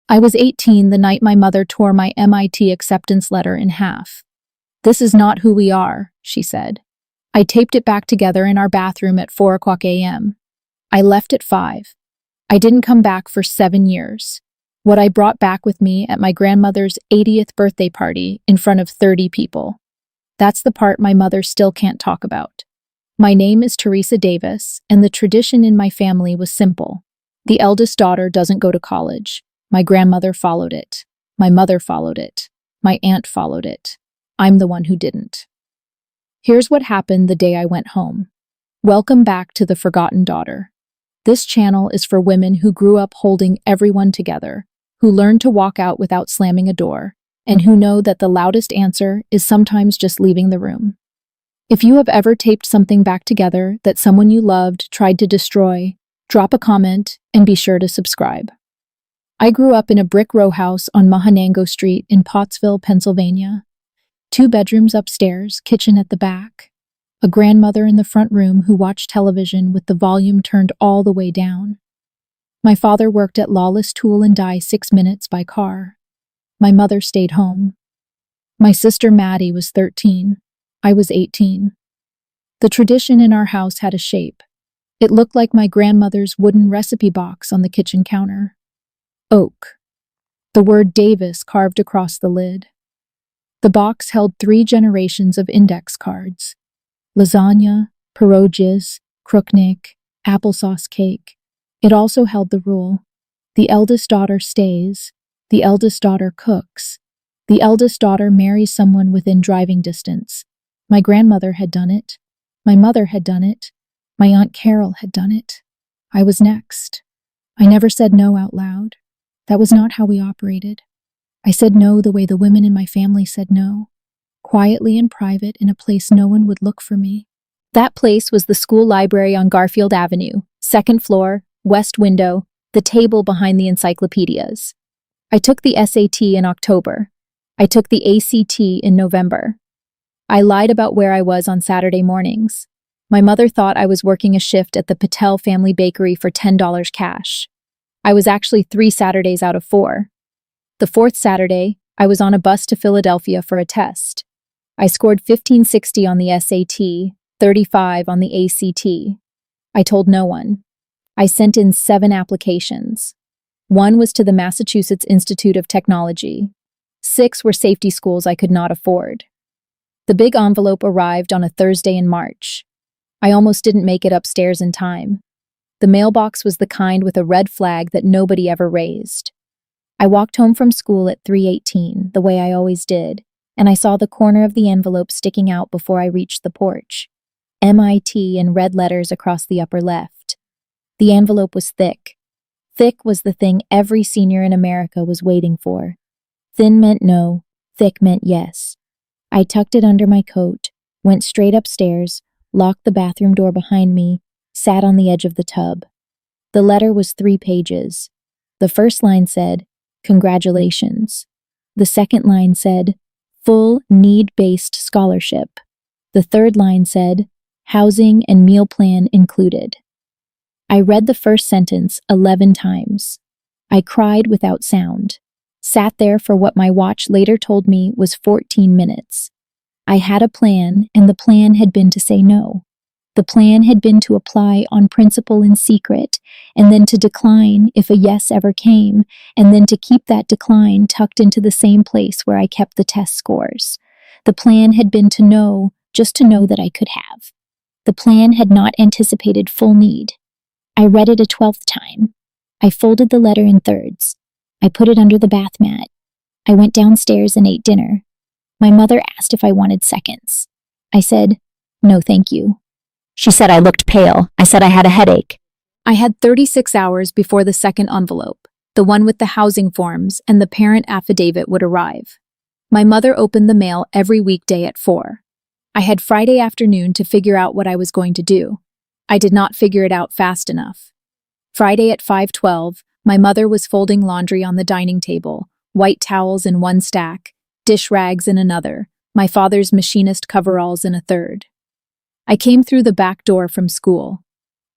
I was 18 the night my mother tore my MIT acceptance letter in half. "This is not who we are," she said. I taped it back together in our bathroom at 4 a.m. I left at 5. I didn't come back for 7 years. What I brought back with me at my grandmother's 80th birthday party in front of 30 people. That's the part my mother still can't talk about. My name is Theresa Davis, and the tradition in my family was simple. The eldest daughter doesn't go to college. My grandmother followed it. My mother followed it. My aunt followed it. I'm the one who didn't. Here's what happened the day I went home. Welcome back to The Forgotten Daughter. This channel is for women who grew up holding everyone together, who learned to walk out without slamming a door, and who know that the loudest answer is sometimes just leaving the room. If you have ever taped something back together that someone you loved tried to destroy, drop a comment and be sure to subscribe. I grew up in a brick row house on Mahanango Street in Pottsville, Pennsylvania. 2 bedrooms upstairs, kitchen at the back. A grandmother in the front room who watched television with the volume turned all the way down. My father worked at Lawless Tool and Die 6 minutes by car. My mother stayed home. My sister Maddie was 13. I was 18. The tradition in our house had a shape. It looked like my grandmother's wooden recipe box on the kitchen counter. Oak. The word Davis carved across the lid. The box held 3 generations of index cards. Lasagna, pierogies, krupnik, applesauce cake. It also held the rule: the eldest daughter stays, the eldest daughter cooks, the eldest daughter marries someone within driving distance. My grandmother had done it. My mother had done it. My Aunt Carol had done it. I was next. I never said no out loud. That was not how we operated. I said no the way the women in my family said no, quietly in private in a place no one would look for me. That place was the school library on Garfield Avenue, 2nd floor, west window, the table behind the encyclopedias. I took the SAT in October. I took the ACT in November. I lied about where I was on Saturday mornings. My mother thought I was working a shift at the Patel family bakery for $10 cash. I was actually 3 Saturdays out of 4. The 4th Saturday, I was on a bus to Philadelphia for a test. I scored 1560 on the SAT, 35 on the ACT. I told no one. I sent in 7 applications. 1 was to the Massachusetts Institute of Technology. 6 were safety schools I could not afford. The big envelope arrived on a Thursday in March. I almost didn't make it upstairs in time. The mailbox was the kind with a red flag that nobody ever raised. I walked home from school at 3:18, the way I always did, and I saw the corner of the envelope sticking out before I reached the porch. MIT in red letters across the upper left. The envelope was thick. Thick was the thing every senior in America was waiting for. Thin meant no, thick meant yes. I tucked it under my coat, went straight upstairs, locked the bathroom door behind me, sat on the edge of the tub. The letter was 3 pages. The first line said, "Congratulations." The second line said, "Full need-based scholarship." The third line said, "Housing and meal plan included." I read the first sentence 11 times. I cried without sound. Sat there for what my watch later told me was 14 minutes. I had a plan, and the plan had been to say no. The plan had been to apply on principle in secret, and then to decline if a yes ever came, and then to keep that decline tucked into the same place where I kept the test scores. The plan had been to know, just to know that I could have. The plan had not anticipated full need. I read it a 12th time. I folded the letter in thirds. I put it under the bath mat. I went downstairs and ate dinner. My mother asked if I wanted seconds. I said, "No, thank you." She said I looked pale. I said I had a headache. I had 36 hours before the second envelope, the one with the housing forms and the parent affidavit, would arrive. My mother opened the mail every weekday at 4. I had Friday afternoon to figure out what I was going to do. I did not figure it out fast enough. Friday at 5:12, my mother was folding laundry on the dining table, white towels in one stack, dish rags in another, my father's machinist coveralls in a third. I came through the back door from school.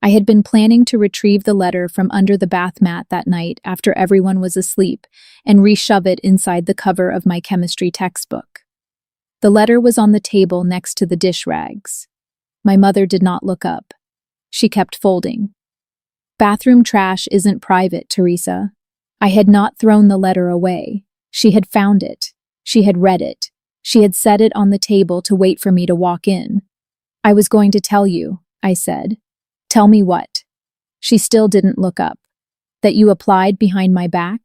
I had been planning to retrieve the letter from under the bath mat that night after everyone was asleep and reshove it inside the cover of my chemistry textbook. The letter was on the table next to the dish rags. My mother did not look up. She kept folding. Bathroom trash isn't private, Theresa. I had not thrown the letter away. She had found it. She had read it. She had set it on the table to wait for me to walk in. I was going to tell you, I said. Tell me what? She still didn't look up. That you applied behind my back?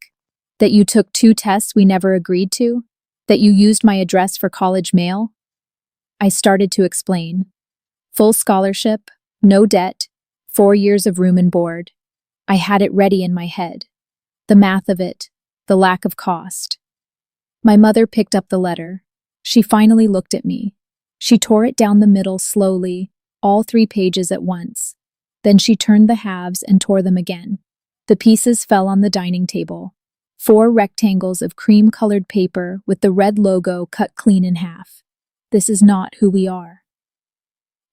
That you took 2 tests we never agreed to? That you used my address for college mail? I started to explain. Full scholarship, no debt, 4 years of room and board. I had it ready in my head. The math of it, the lack of cost. My mother picked up the letter. She finally looked at me. She tore it down the middle slowly, all 3 pages at once. Then she turned the halves and tore them again. The pieces fell on the dining table. 4 rectangles of cream-colored paper with the red logo cut clean in half. This is not who we are.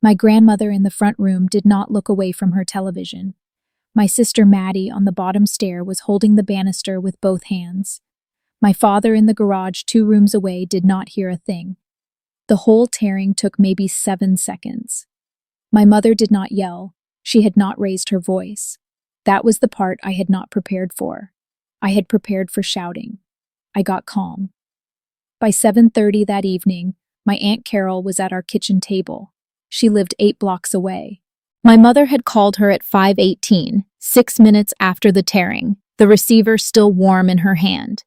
My grandmother in the front room did not look away from her television. My sister Maddie on the bottom stair was holding the banister with both hands. My father in the garage 2 rooms away did not hear a thing. The whole tearing took maybe 7 seconds. My mother did not yell. She had not raised her voice. That was the part I had not prepared for. I had prepared for shouting. I got calm. By 7:30 that evening, my Aunt Carol was at our kitchen table. She lived 8 blocks away. My mother had called her at 5:18, 6 minutes after the tearing, the receiver still warm in her hand.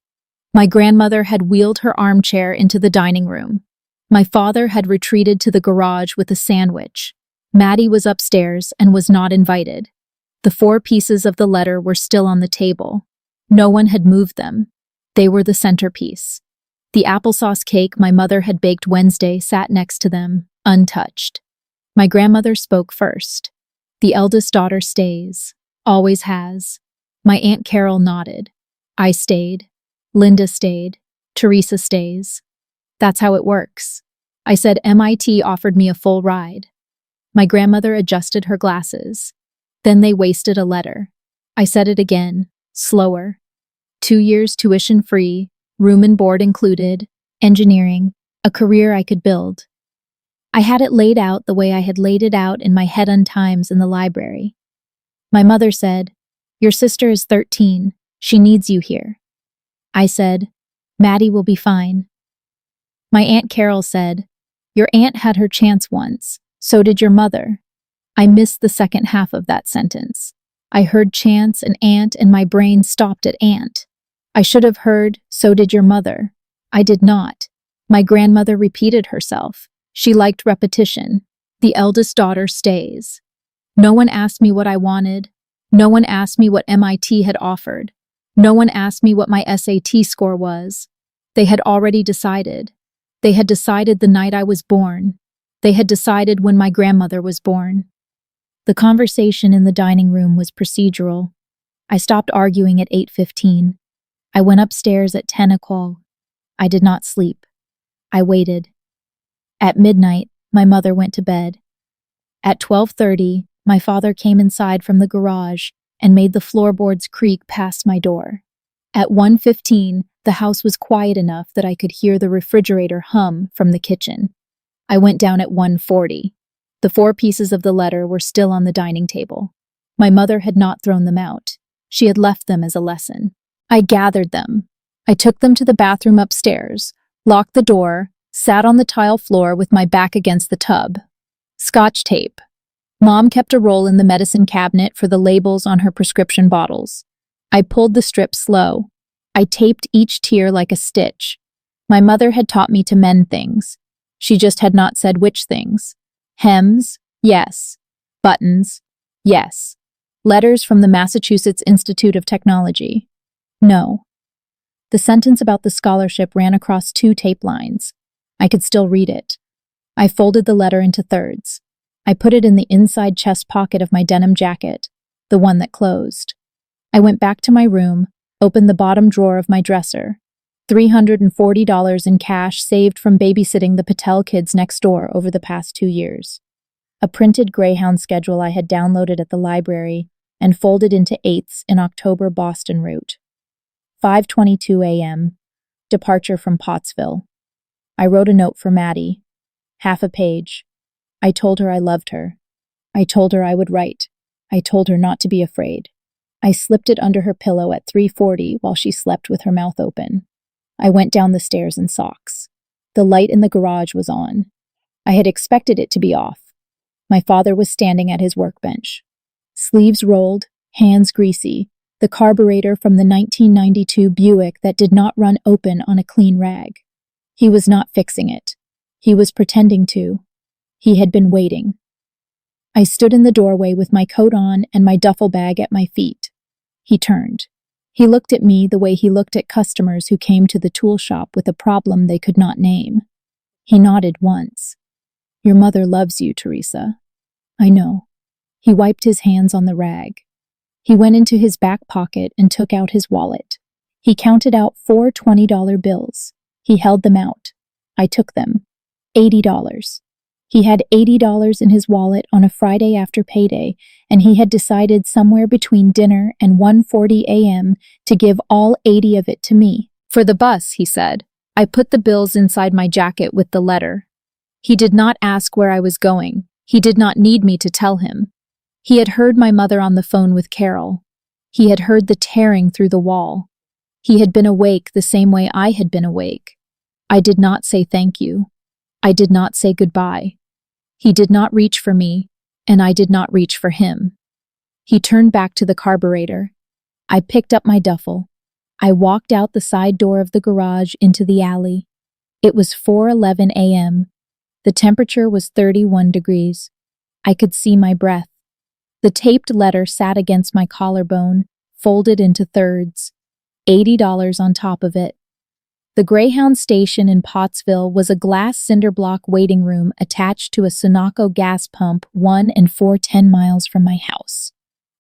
My grandmother had wheeled her armchair into the dining room. My father had retreated to the garage with a sandwich. Maddie was upstairs and was not invited. The 4 pieces of the letter were still on the table. No one had moved them. They were the centerpiece. The applesauce cake my mother had baked Wednesday sat next to them, untouched. My grandmother spoke first. The eldest daughter stays, always has. My Aunt Carol nodded. I stayed. Linda stayed. Theresa stays. That's how it works. I said MIT offered me a full ride. My grandmother adjusted her glasses. Then they wasted a letter. I said it again, slower. 2 years tuition free, room and board included, engineering, a career I could build. I had it laid out the way I had laid it out in my head-on times in the library. My mother said, "Your sister is 13. She needs you here." I said, "Maddie will be fine." My Aunt Carol said, "Your aunt had her chance once. So did your mother." I missed the second half of that sentence. I heard chance and aunt and my brain stopped at aunt. I should have heard, "So did your mother." I did not. My grandmother repeated herself. She liked repetition. The eldest daughter stays. No one asked me what I wanted. No one asked me what MIT had offered. No one asked me what my SAT score was. They had already decided. They had decided the night I was born. They had decided when my grandmother was born. The conversation in the dining room was procedural. I stopped arguing at 8:15. I went upstairs at 10 o'clock. I did not sleep. I waited. At midnight, my mother went to bed. At 12:30, my father came inside from the garage and made the floorboards creak past my door. At 1:15, the house was quiet enough that I could hear the refrigerator hum from the kitchen. I went down at 1:40. The 4 pieces of the letter were still on the dining table. My mother had not thrown them out. She had left them as a lesson. I gathered them. I took them to the bathroom upstairs, locked the door, sat on the tile floor with my back against the tub. Scotch tape. Mom kept a roll in the medicine cabinet for the labels on her prescription bottles. I pulled the strip slow. I taped each tear like a stitch. My mother had taught me to mend things. She just had not said which things. Hems, yes. Buttons, yes. Letters from the Massachusetts Institute of Technology, no. The sentence about the scholarship ran across 2 tape lines. I could still read it. I folded the letter into thirds. I put it in the inside chest pocket of my denim jacket, the one that closed. I went back to my room, opened the bottom drawer of my dresser. $340 in cash saved from babysitting the Patel kids next door over the past 2 years. a printed Greyhound schedule I had downloaded at the library and folded into eighths in October Boston route. 5:22 a.m., departure from Pottsville. I wrote a note for Maddie. Half a page. I told her I loved her. I told her I would write. I told her not to be afraid. I slipped it under her pillow at 3:40 while she slept with her mouth open. I went down the stairs in socks. The light in the garage was on. I had expected it to be off. My father was standing at his workbench. Sleeves rolled, hands greasy, the carburetor from the 1992 Buick that did not run open on a clean rag. He was not fixing it. He was pretending to. He had been waiting. I stood in the doorway with my coat on and my duffel bag at my feet. He turned. He looked at me the way he looked at customers who came to the tool shop with a problem they could not name. He nodded once. "Your mother loves you, Theresa." "I know." He wiped his hands on the rag. He went into his back pocket and took out his wallet. He counted out 4 $20 bills. He held them out. I took them. $80. He had $80 in his wallet on a Friday after payday, and he had decided somewhere between dinner and 1:40 a.m. to give all 80 of it to me. "For the bus," he said. I put the bills inside my jacket with the letter. He did not ask where I was going. He did not need me to tell him. He had heard my mother on the phone with Carol. He had heard the tearing through the wall. He had been awake the same way I had been awake. I did not say thank you. I did not say goodbye. He did not reach for me, and I did not reach for him. He turned back to the carburetor. I picked up my duffel. I walked out the side door of the garage into the alley. It was 4:11 a.m. The temperature was 31 degrees. I could see my breath. The taped letter sat against my collarbone, folded into thirds. $80 on top of it. The Greyhound station in Pottsville was a glass cinder block waiting room attached to a Sunoco gas pump 1 4/10 miles from my house.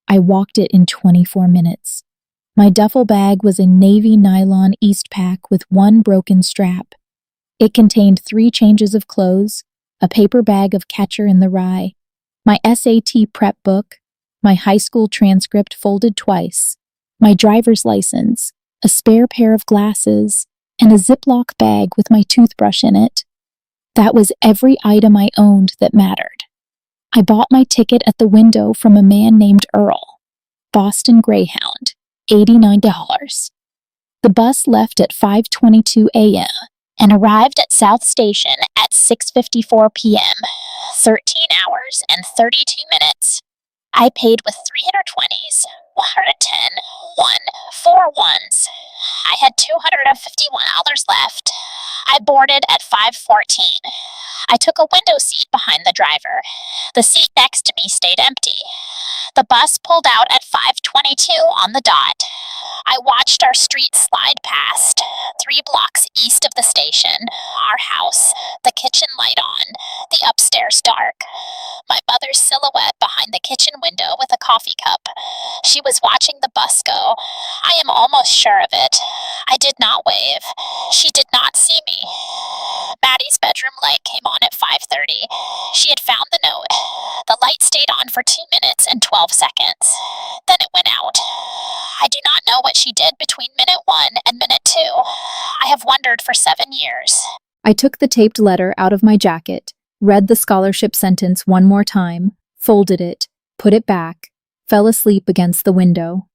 I walked it in 24 minutes. My duffel bag was a navy nylon Eastpak with one broken strap. It contained 3 changes of clothes, a paper bag of Catcher in the Rye, my SAT prep book, my high school transcript folded twice, my driver's license, a spare pair of glasses, and a Ziploc bag with my toothbrush in it. That was every item I owned that mattered. I bought my ticket at the window from a man named Earl. Boston Greyhound, $89. The bus left at 5:22 a.m. and arrived at South Station at 6:54 p.m., 13 hours and 32 minutes. I paid with 320s, 110, 4 ones. I had $251 left. I boarded at 5:14. I took a window seat behind the driver. The seat next to me stayed empty. The bus pulled out at 5:22 on the dot. I watched our street slide past, 3 blocks east of the station, our house, the kitchen light on, the upstairs dark. My mother's silhouette behind the kitchen window with a coffee cup. She was watching the bus go. I am almost sure of it. I did not wave. She did not see me. Maddie's bedroom light came on at 5:30. She had found the note. The light stayed on for 2 minutes and 12 seconds. Then it went out. I do not know what she did between minute 1 and minute 2. I have wondered for 7 years. I took the taped letter out of my jacket, read the scholarship sentence one more time, folded it, put it back, fell asleep against the window.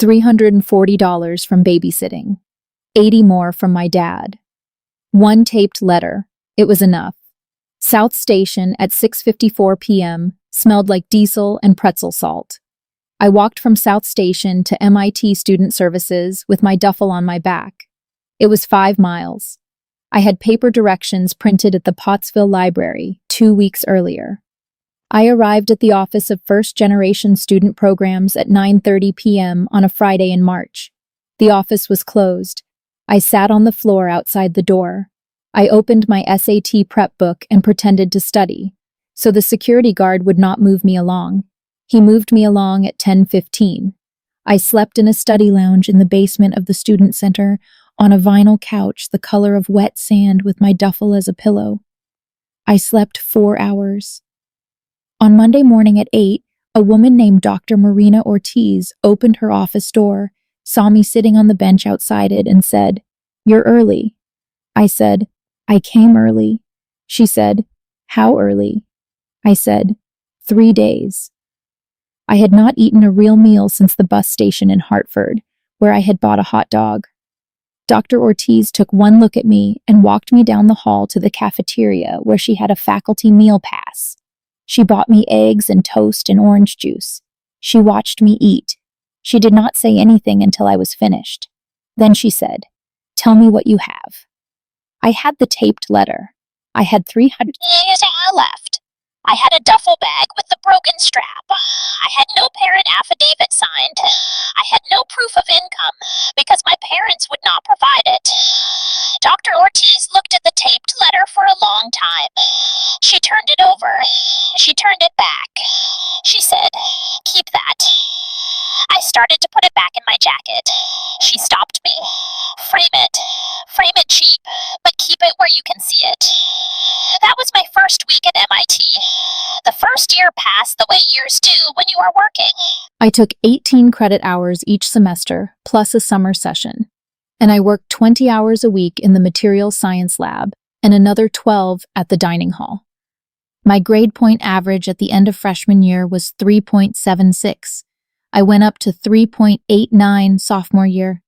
$340 from babysitting. 80 more from my dad. 1 taped letter. It was enough. South Station at 6:54 p.m. smelled like diesel and pretzel salt. I walked from South Station to MIT Student Services with my duffel on my back. It was 5 miles. I had paper directions printed at the Pottsville Library 2 weeks earlier. I arrived at the office of First Generation Student Programs at 9:30 p.m. on a Friday in March. The office was closed. I sat on the floor outside the door. I opened my SAT prep book and pretended to study, so the security guard would not move me along. He moved me along at 10:15. I slept in a study lounge in the basement of the student center on a vinyl couch the color of wet sand with my duffel as a pillow. I slept 4 hours. On Monday morning at 8, a woman named Dr. Marina Ortiz opened her office door, saw me sitting on the bench outside it, and said, "You're early." I said, "I came early." She said, "How early?" I said, 3 days. I had not eaten a real meal since the bus station in Hartford, where I had bought a hot dog. Dr. Ortiz took one look at me and walked me down the hall to the cafeteria where she had a faculty meal pass. She bought me eggs and toast and orange juice. She watched me eat. She did not say anything until I was finished. Then she said, "Tell me what you have." I had the taped letter. I had 300 left. I had a duffel bag with the broken strap. I had no parent affidavit signed. I had no proof of income because my parents would not provide it. Dr. Ortiz looked at the taped letter for a long time. She turned it over. She turned it back. She said, "Keep that." I started to put it back in my jacket. She stopped me. "Frame it. Frame it cheap, but keep it where you can see it." That was my first week at MIT. The first year passed the way years do when you are working. I took 18 credit hours each semester, plus a summer session. And I worked 20 hours a week in the materials science lab and another 12 at the dining hall. My grade point average at the end of freshman year was 3.76. I went up to 3.89 sophomore year.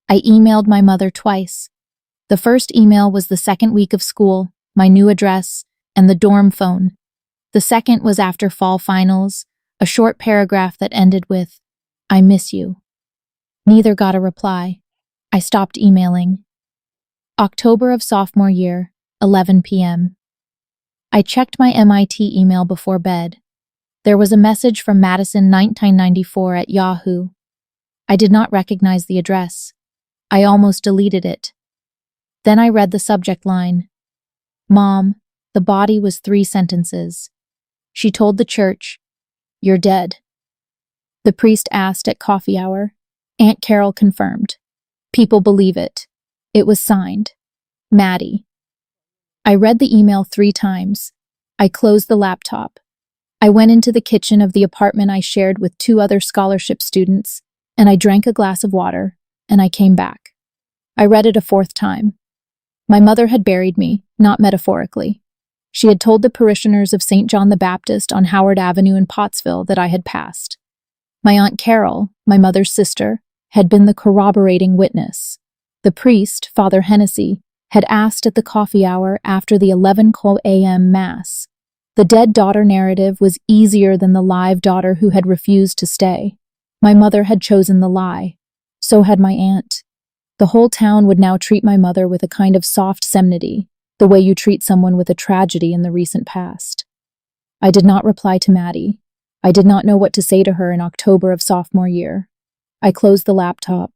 I emailed my mother twice. The first email was the second week of school, my new address, and the dorm phone. The second was after fall finals, a short paragraph that ended with, "I miss you." Neither got a reply. I stopped emailing. October of sophomore year, 11 p.m. I checked my MIT email before bed. There was a message from Madison 1994 at Yahoo. I did not recognize the address. I almost deleted it. Then I read the subject line. "Mom, the body was 3 sentences. She told the church, 'You're dead.'" The priest asked at coffee hour. Aunt Carol confirmed. People believe it. It was signed. Maddie. I read the email 3 times. I closed the laptop. I went into the kitchen of the apartment I shared with 2 other scholarship students, and I drank a glass of water, and I came back. I read it a 4th time. My mother had buried me, not metaphorically. She had told the parishioners of St. John the Baptist on Howard Avenue in Pottsville that I had passed. My Aunt Carol, my mother's sister, had been the corroborating witness. The priest, Father Hennessy, had asked at the coffee hour after the 11 a.m. Mass. The dead daughter narrative was easier than the live daughter who had refused to stay. My mother had chosen the lie. So had my aunt. The whole town would now treat my mother with a kind of soft solemnity, the way you treat someone with a tragedy in the recent past. I did not reply to Maddie. I did not know what to say to her in October of sophomore year. I closed the laptop.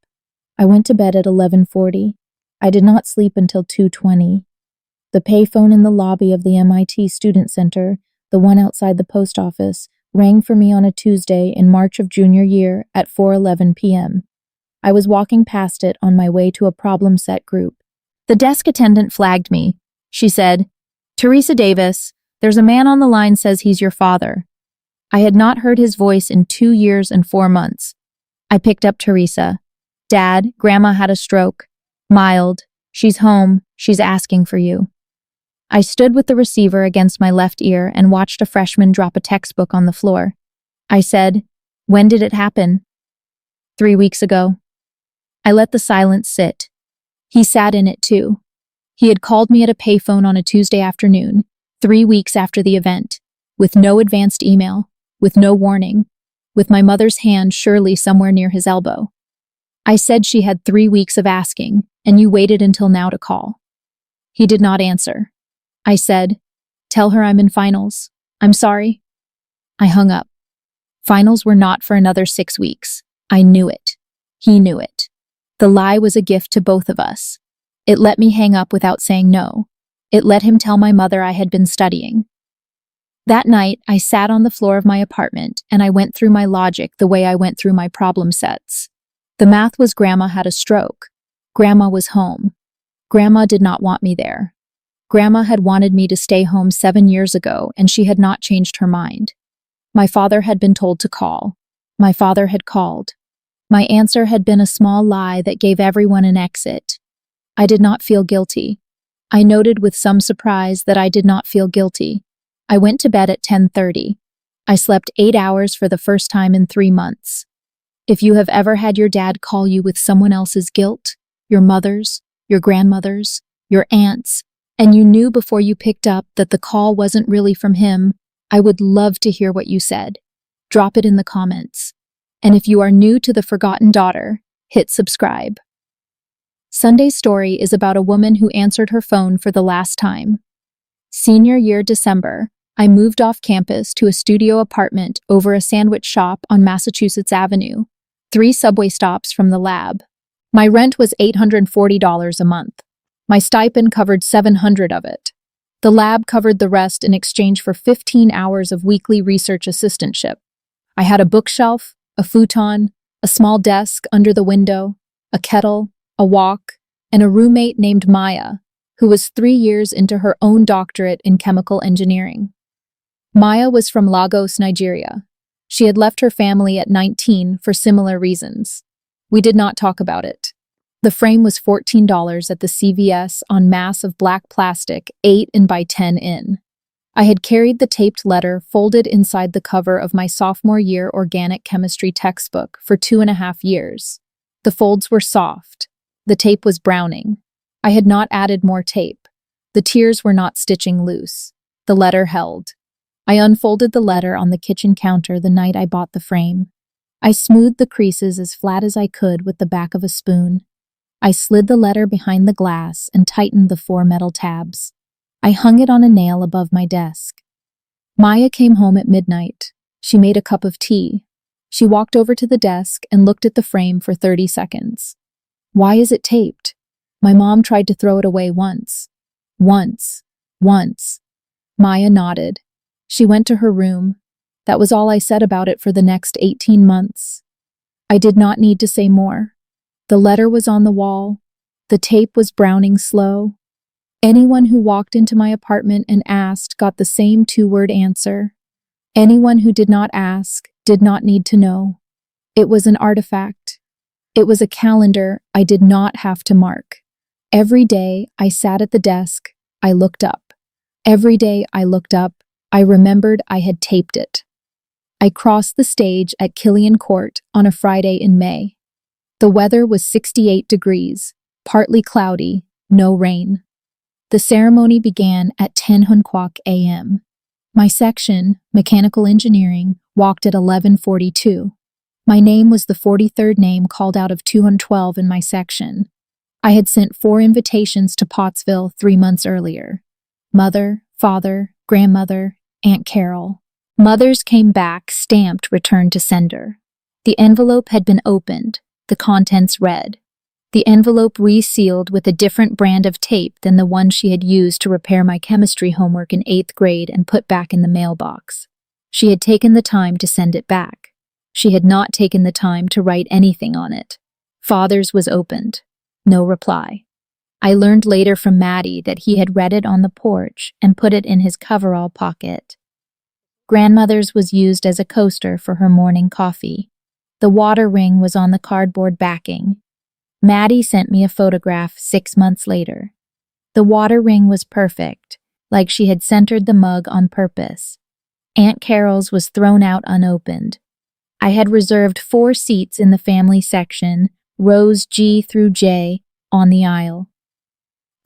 I went to bed at 11:40. I did not sleep until 2:20. The payphone in the lobby of the MIT Student Center, the one outside the post office, rang for me on a Tuesday in March of junior year at 4:11 p.m. I was walking past it on my way to a problem set group. The desk attendant flagged me. She said, "Theresa Davis, there's a man on the line says he's your father." I had not heard his voice in 2 years and 4 months. I picked up Theresa. "Dad, Grandma had a stroke. Mild. She's home. She's asking for you." I stood with the receiver against my left ear and watched a freshman drop a textbook on the floor. I said, "When did it happen?" 3 weeks ago." I let the silence sit. He sat in it too. He had called me at a payphone on a Tuesday afternoon, 3 weeks after the event, with no advanced email, with no warning, with my mother's hand surely somewhere near his elbow. I said she had 3 weeks of asking, and you waited until now to call. He did not answer. I said, "Tell her I'm in finals. I'm sorry." I hung up. Finals were not for another 6 weeks. I knew it. He knew it. The lie was a gift to both of us. It let me hang up without saying no. It let him tell my mother I had been studying. That night, I sat on the floor of my apartment and I went through my logic the way I went through my problem sets. The math was Grandma had a stroke. Grandma was home. Grandma did not want me there. Grandma had wanted me to stay home 7 years ago and she had not changed her mind. My father had been told to call. My father had called. My answer had been a small lie that gave everyone an exit. I did not feel guilty. I noted with some surprise that I did not feel guilty. I went to bed at 10:30. I slept 8 hours for the first time in 3 months. If you have ever had your dad call you with someone else's guilt, your mother's, your grandmother's, your aunt's, and you knew before you picked up that the call wasn't really from him, I would love to hear what you said. Drop it in the comments. And if you are new to The Forgotten Daughter, hit subscribe. Sunday's story is about a woman who answered her phone for the last time. Senior year December, I moved off campus to a studio apartment over a sandwich shop on Massachusetts Avenue, 3 subway stops from the lab. My rent was $840 a month. My stipend covered $700 of it. The lab covered the rest in exchange for 15 hours of weekly research assistantship. I had a bookshelf, a futon, a small desk under the window, a kettle, a wok, and a roommate named Maya, who was 3 years into her own doctorate in chemical engineering. Maya was from Lagos, Nigeria. She had left her family at 19 for similar reasons. We did not talk about it. The frame was $14 at the CVS on mass of black plastic, 8 in by 10 in. I had carried the taped letter folded inside the cover of my sophomore year organic chemistry textbook for 2.5 years. The folds were soft. The tape was browning. I had not added more tape. The tears were not stitching loose. The letter held. I unfolded the letter on the kitchen counter the night I bought the frame. I smoothed the creases as flat as I could with the back of a spoon. I slid the letter behind the glass and tightened the 4 metal tabs. I hung it on a nail above my desk. Maya came home at midnight. She made a cup of tea. She walked over to the desk and looked at the frame for 30 seconds. Why is it taped? My mom tried to throw it away once. Once. Maya nodded. She went to her room. That was all I said about it for the next 18 months. I did not need to say more. The letter was on the wall. The tape was browning slow. Anyone who walked into my apartment and asked got the same 2-word answer. Anyone who did not ask did not need to know. It was an artifact. It was a calendar I did not have to mark. Every day I sat at the desk, I looked up. Every day I looked up, I remembered I had taped it. I crossed the stage at Killian Court on a Friday in May. The weather was 68 degrees, partly cloudy, no rain. The ceremony began at 10 a.m. My section, mechanical engineering, walked at 11:42. My name was the 43rd name called out of 212 in my section. I had sent 4 invitations to Pottsville 3 months earlier. Mother, father, grandmother, Aunt Carol. Mother's came back, stamped return to sender. The envelope had been opened, the contents read. The envelope resealed with a different brand of tape than the one she had used to repair my chemistry homework in 8th grade and put back in the mailbox. She had taken the time to send it back. She had not taken the time to write anything on it. Father's was opened. No reply. I learned later from Maddie that he had read it on the porch and put it in his coverall pocket. Grandmother's was used as a coaster for her morning coffee. The water ring was on the cardboard backing. Maddie sent me a photograph 6 months later. The water ring was perfect, like she had centered the mug on purpose. Aunt Carol's was thrown out unopened. I had reserved 4 seats in the family section, rows G through J, on the aisle.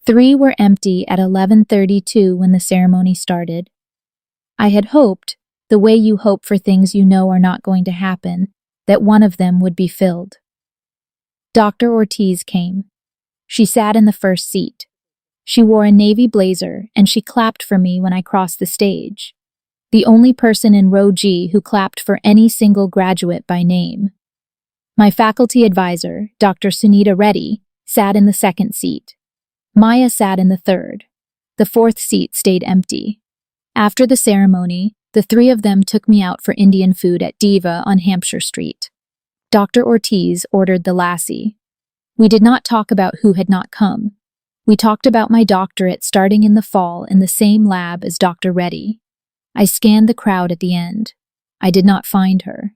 3 were empty at 11:32 when the ceremony started. I had hoped, the way you hope for things you know are not going to happen, that one of them would be filled. Dr. Ortiz came. She sat in the first seat. She wore a navy blazer, and she clapped for me when I crossed the stage. The only person in row G who clapped for any single graduate by name. My faculty advisor, Dr. Sunita Reddy, sat in the second seat. Maya sat in the third. The 4th seat stayed empty. After the ceremony, the 3 of them took me out for Indian food at Diva on Hampshire Street. Dr. Ortiz ordered the lassi. We did not talk about who had not come. We talked about my doctorate starting in the fall in the same lab as Dr. Reddy. I scanned the crowd at the end. I did not find her.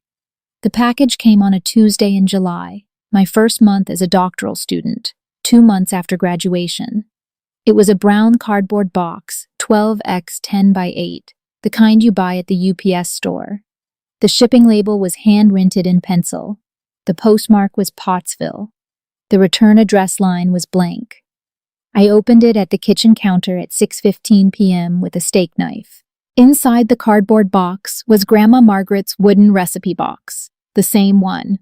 The package came on a Tuesday in July, my first month as a doctoral student, 2 months after graduation. It was a brown cardboard box, 12x 10 by 8, the kind you buy at the UPS store. The shipping label was hand-printed in pencil. The postmark was Pottsville. The return address line was blank. I opened it at the kitchen counter at 6:15 p.m. with a steak knife. Inside the cardboard box was Grandma Margaret's wooden recipe box, the same one.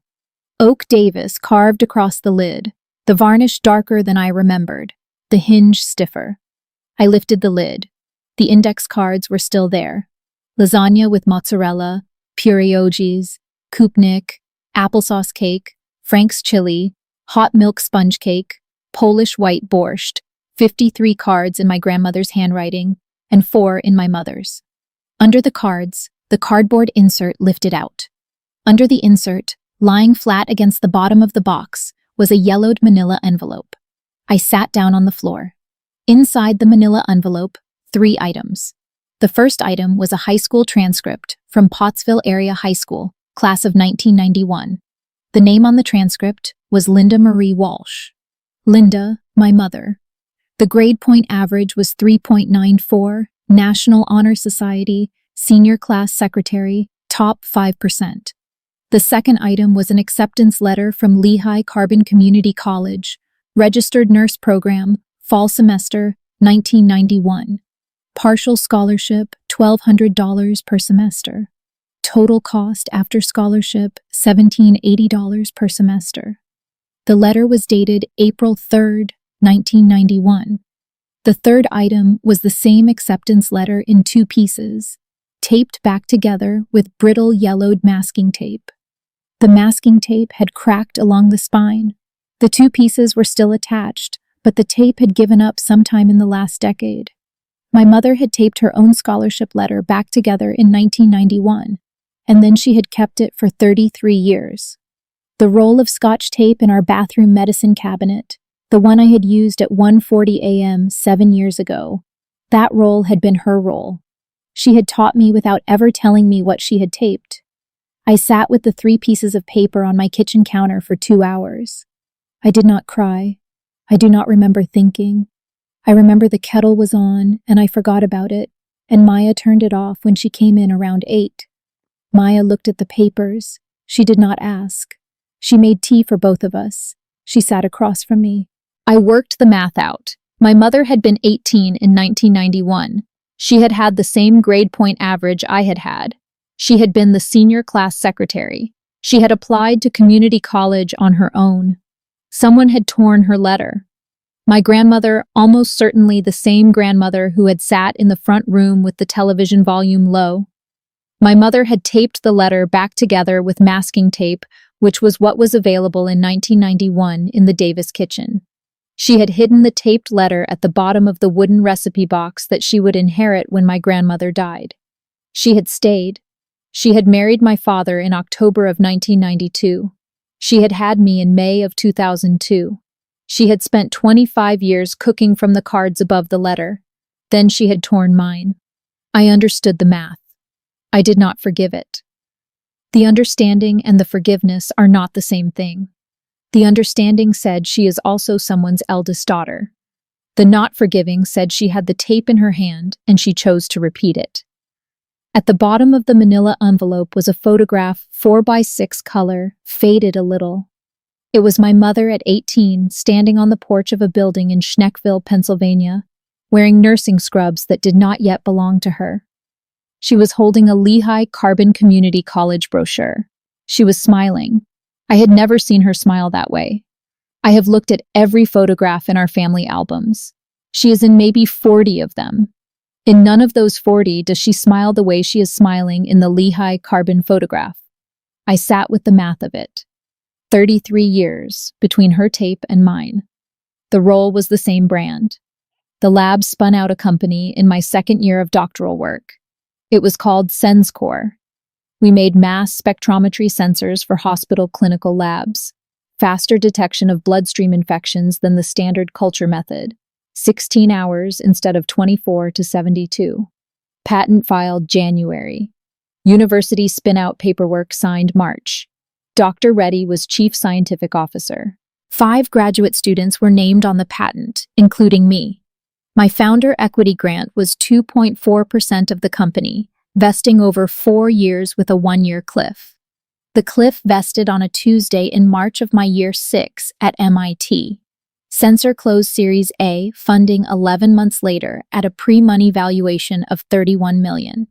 Oak Davis carved across the lid, the varnish darker than I remembered, the hinge stiffer. I lifted the lid. The index cards were still there. Lasagna with mozzarella, Puriogis, Kupnik, applesauce cake, Frank's chili, hot milk sponge cake, Polish white borscht, 53 cards in my grandmother's handwriting, and 4 in my mother's. Under the cards, the cardboard insert lifted out. Under the insert, lying flat against the bottom of the box, was a yellowed manila envelope. I sat down on the floor. Inside the manila envelope, 3 items. The first item was a high school transcript from Pottsville Area High School, class of 1991. The name on the transcript was Linda Marie Walsh. Linda, my mother. The grade point average was 3.94, National Honor Society, senior class secretary, top 5%. The second item was an acceptance letter from Lehigh Carbon Community College, registered nurse program, fall semester, 1991. Partial scholarship, $1,200 per semester. Total cost after scholarship, $1,780 per semester. The letter was dated April 3rd, 1991. The third item was the same acceptance letter in 2 pieces, taped back together with brittle yellowed masking tape. The masking tape had cracked along the spine. The 2 pieces were still attached, but the tape had given up sometime in the last decade. My mother had taped her own scholarship letter back together in 1991, and then she had kept it for 33 years. The roll of Scotch tape in our bathroom medicine cabinet, the one I had used at 1:40 a.m. 7 years ago, that roll had been her roll. She had taught me without ever telling me what she had taped. I sat with the 3 pieces of paper on my kitchen counter for 2 hours. I did not cry. I do not remember thinking. I remember the kettle was on, and I forgot about it, and Maya turned it off when she came in around 8. Maya looked at the papers. She did not ask. She made tea for both of us. She sat across from me. I worked the math out. My mother had been 18 in 1991. She had had the same grade point average I had had. She had been the senior class secretary. She had applied to community college on her own. Someone had torn her letter. My grandmother, almost certainly the same grandmother who had sat in the front room with the television volume low. My mother had taped the letter back together with masking tape, which was what was available in 1991 in the Davis kitchen. She had hidden the taped letter at the bottom of the wooden recipe box that she would inherit when my grandmother died. She had stayed. She had married my father in October of 1992. She had had me in May of 2002. She had spent 25 years cooking from the cards above the letter. Then she had torn mine. I understood the math. I did not forgive it. The understanding and the forgiveness are not the same thing. The understanding said she is also someone's eldest daughter. The not forgiving said she had the tape in her hand and she chose to repeat it. At the bottom of the manila envelope was a photograph, 4x6 color, faded a little. It was my mother at 18, standing on the porch of a building in Schneckville, Pennsylvania, wearing nursing scrubs that did not yet belong to her. She was holding a Lehigh Carbon Community College brochure. She was smiling. I had never seen her smile that way. I have looked at every photograph in our family albums. She is in maybe 40 of them. In none of those 40 does she smile the way she is smiling in the Lehigh Carbon photograph. I sat with the math of it. 33 years between her tape and mine. The roll was the same brand. The lab spun out a company in my second year of doctoral work. It was called SensCore. We made mass spectrometry sensors for hospital clinical labs, faster detection of bloodstream infections than the standard culture method, 16 hours instead of 24 to 72. Patent filed January. University spin-out paperwork signed March. Dr. Reddy was chief scientific officer. 5 graduate students were named on the patent, including me. My founder equity grant was 2.4% of the company, vesting over 4 years with a 1-year cliff. The cliff vested on a Tuesday in March of my year 6 at MIT. Sensor closed Series A, funding 11 months later at a pre-money valuation of $31 million.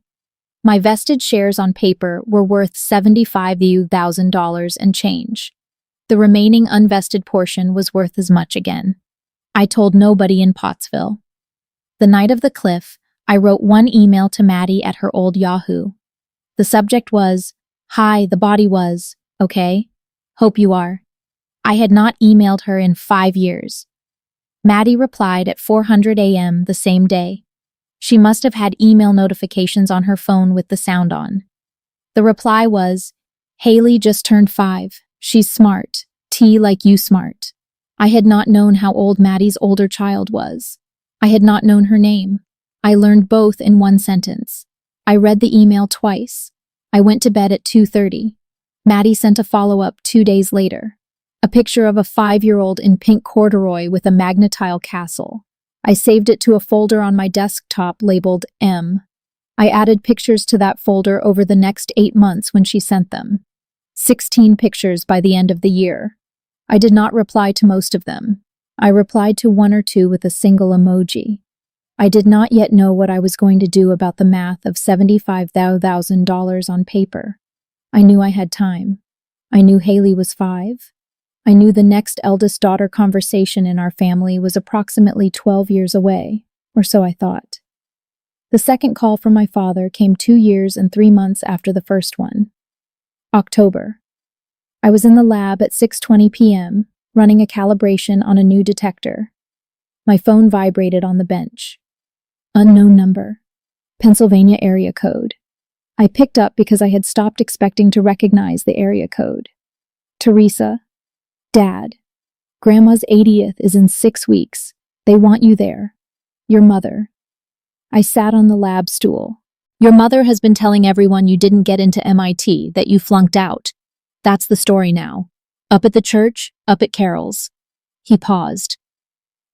My vested shares on paper were worth $75,000 and change. The remaining unvested portion was worth as much again. I told nobody in Pottsville. The night of the cliff, I wrote one email to Maddie at her old Yahoo. The subject was, "Hi, the body was, okay? Hope you are." I had not emailed her in 5 years. Maddie replied at 4:00 a.m. the same day. She must have had email notifications on her phone with the sound on. The reply was, "Haley just turned 5. She's smart. T like you smart." I had not known how old Maddie's older child was. I had not known her name. I learned both in one sentence. I read the email twice. I went to bed at 2:30. Maddie sent a follow-up 2 days later. A picture of a 5-year-old in pink corduroy with a magnetile castle. I saved it to a folder on my desktop labeled M. I added pictures to that folder over the next 8 months when she sent them. 16 pictures by the end of the year. I did not reply to most of them. I replied to 1 or 2 with a single emoji. I did not yet know what I was going to do about the math of $75,000 on paper. I knew I had time. I knew Haley was 5. I knew the next eldest daughter conversation in our family was approximately 12 years away, or so I thought. The second call from my father came 2 years and 3 months after the first one. October. I was in the lab at 6:20 p.m., running a calibration on a new detector. My phone vibrated on the bench. Unknown number. Pennsylvania area code. I picked up because I had stopped expecting to recognize the area code. Theresa. Dad. Grandma's 80th is in 6 weeks. They want you there. Your mother. I sat on the lab stool. Your mother has been telling everyone you didn't get into MIT, that you flunked out. That's the story now. Up at the church, up at Carol's. He paused.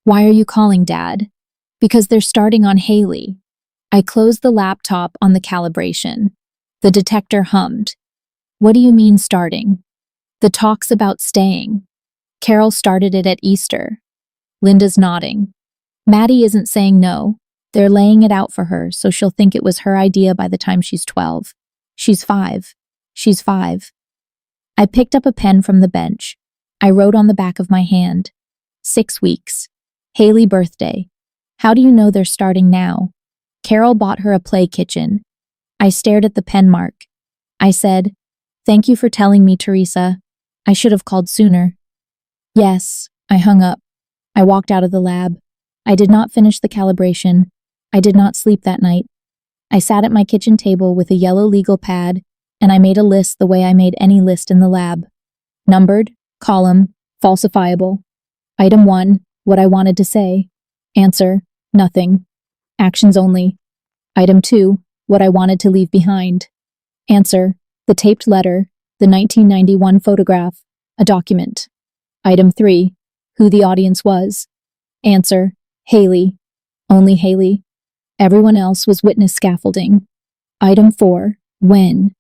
Why are you calling, Dad? Because they're starting on Haley. I closed the laptop on the calibration. The detector hummed. What do you mean starting? The talk's about staying. Carol started it at Easter. Linda's nodding. Maddie isn't saying no. They're laying it out for her, so she'll think it was her idea by the time she's 12. She's 5. She's 5. I picked up a pen from the bench. I wrote on the back of my hand. 6 weeks. Haley birthday. How do you know they're starting now? Carol bought her a play kitchen. I stared at the pen mark. I said, "Thank you for telling me, Theresa. I should have called sooner." Yes, I hung up. I walked out of the lab. I did not finish the calibration. I did not sleep that night. I sat at my kitchen table with a yellow legal pad, and I made a list the way I made any list in the lab. Numbered, column, falsifiable. Item 1, what I wanted to say. Answer, nothing. Actions only. Item 2, what I wanted to leave behind. Answer, the taped letter, the 1991 photograph, a document. Item 3, who the audience was. Answer, Haley. Only Haley. Everyone else was witness scaffolding. Item 4, when.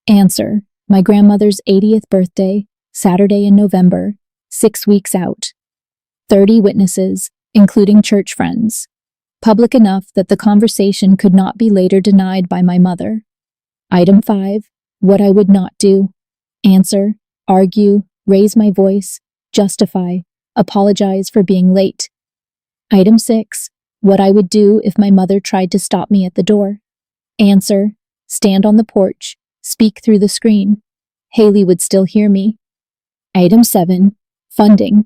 Answer, my grandmother's 80th birthday, Saturday in November, 6 weeks out. 30 witnesses, including church friends. Public enough that the conversation could not be later denied by my mother. Item 5, what I would not do. Answer, argue, raise my voice, justify, apologize for being late. Item 6, what I would do if my mother tried to stop me at the door. Answer, stand on the porch, speak through the screen. Haley would still hear me. Item 7, funding.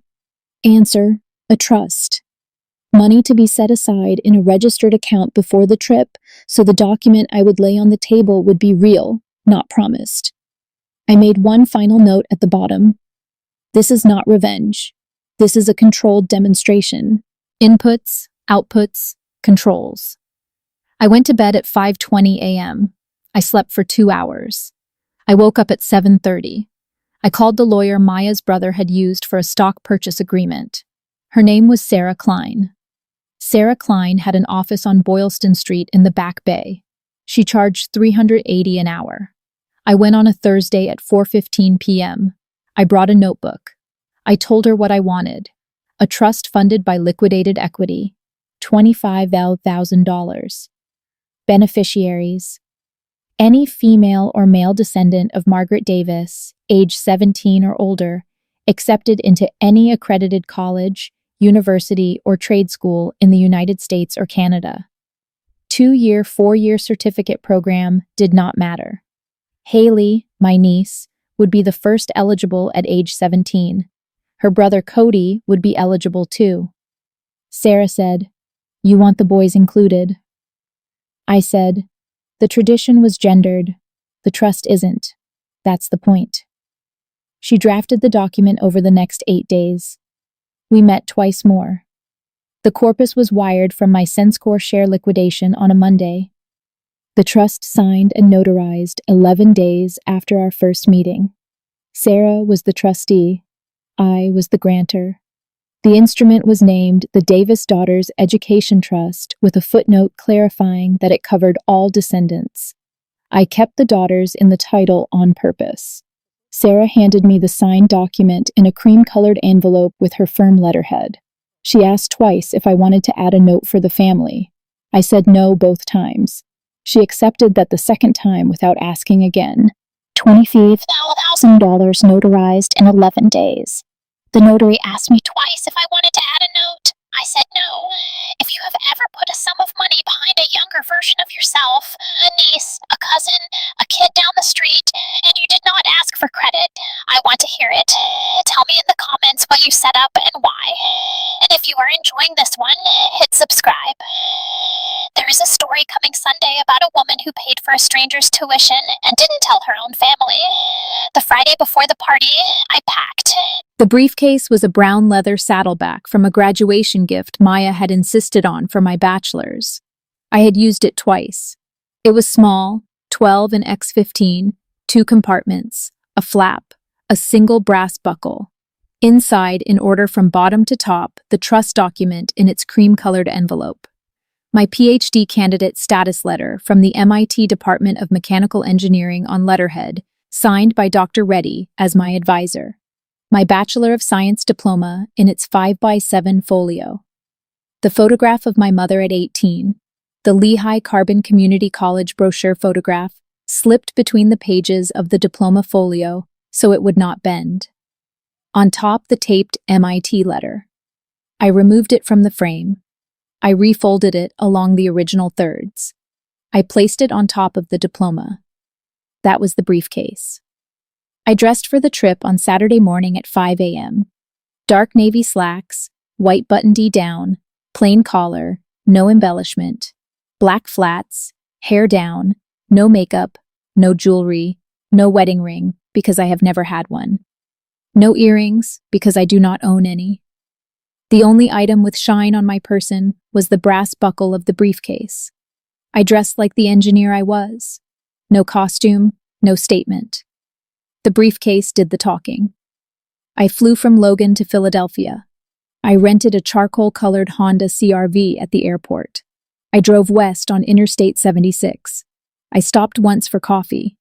Answer, a trust. Money to be set aside in a registered account before the trip, so the document I would lay on the table would be real, not promised. I made one final note at the bottom. This is not revenge. This is a controlled demonstration. Inputs, outputs, controls. I went to bed at 5:20 a.m. I slept for 2 hours. I woke up at 7:30. I called the lawyer Maya's brother had used for a stock purchase agreement. Her name was Sarah Klein. Sarah Klein had an office on Boylston Street in the Back Bay. She charged $380 an hour. I went on a Thursday at 4:15 p.m. I brought a notebook. I told her what I wanted. A trust funded by liquidated equity, $25,000. Beneficiaries: any female or male descendant of Margaret Davis, age 17 or older, accepted into any accredited college, university, or trade school in the United States or Canada. 2-year, 4-year certificate program did not matter. Haley, my niece, would be the first eligible at age 17. Her brother Cody would be eligible too. Sarah said, "You want the boys included?" I said, "The tradition was gendered. The trust isn't. That's the point." She drafted the document over the next 8 days. We met twice more. The corpus was wired from my Senscore share liquidation on a Monday. The trust signed and notarized 11 days after our first meeting. Sarah was the trustee. I was the grantor. The instrument was named the Davis Daughters Education Trust with a footnote clarifying that it covered all descendants. I kept the daughters in the title on purpose. Sarah handed me the signed document in a cream-colored envelope with her firm letterhead. She asked twice if I wanted to add a note for the family. I said no both times. She accepted that the second time without asking again. $25,000 notarized in 11 days. The notary asked me twice if I wanted to add a note. I said no. If you have ever put a sum of money behind a younger version of yourself, a niece, a cousin, a kid down the street, and you did not ask for credit, I want to hear it. Tell me in the comments what you set up and why. And if you are enjoying this one, hit subscribe. There is a story coming Sunday about a woman who paid for a stranger's tuition and didn't tell her own family. The Friday before the party, I packed. The briefcase was a brown leather saddleback from a graduation gift Maya had insisted on for my bachelor's. I had used it twice. It was small, 12 and x15, 2 compartments, a flap, a single brass buckle. Inside, in order from bottom to top, the trust document in its cream-colored envelope. My PhD candidate status letter from the MIT Department of Mechanical Engineering on letterhead, signed by Dr. Reddy as my advisor. My Bachelor of Science diploma in its 5x7 folio. The photograph of my mother at 18, the Lehigh Carbon Community College brochure photograph, slipped between the pages of the diploma folio so it would not bend. On top, the taped MIT letter. I removed it from the frame. I refolded it along the original thirds. I placed it on top of the diploma. That was the briefcase. I dressed for the trip on Saturday morning at 5 a.m. Dark navy slacks, white button-D down, plain collar, no embellishment, black flats, hair down, no makeup, no jewelry, no wedding ring because I have never had one. No earrings because I do not own any. The only item with shine on my person was the brass buckle of the briefcase. I dressed like the engineer I was. No costume, no statement. The briefcase did the talking. I flew from Logan to Philadelphia. I rented a charcoal-colored Honda CR-V at the airport. I drove west on Interstate 76. I stopped once for coffee.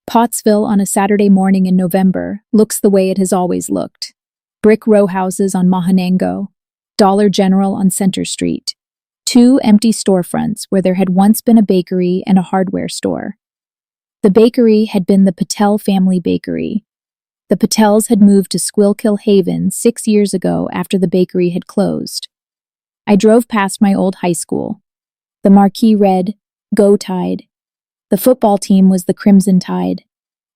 Pottsville on a Saturday morning in November looks the way it has always looked. Brick row houses on Mahanango, Dollar General on Center Street, 2 empty storefronts where there had once been a bakery and a hardware store. The bakery had been the Patel family bakery. The Patels had moved to Squilkill Haven 6 years ago after the bakery had closed. I drove past my old high school. The marquee read, "Go Tide." The football team was the Crimson Tide.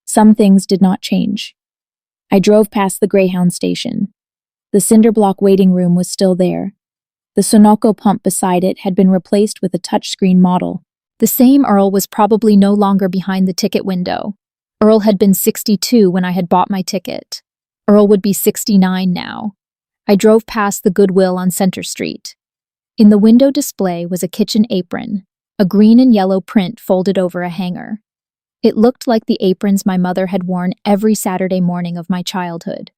Some things did not change. I drove past the Greyhound station. The cinder block waiting room was still there. The Sunoco pump beside it had been replaced with a touchscreen model. The same Earl was probably no longer behind the ticket window. Earl had been 62 when I had bought my ticket. Earl would be 69 now. I drove past the Goodwill on Center Street. In the window display was a kitchen apron, a green and yellow print folded over a hanger. It looked like the aprons my mother had worn every Saturday morning of my childhood.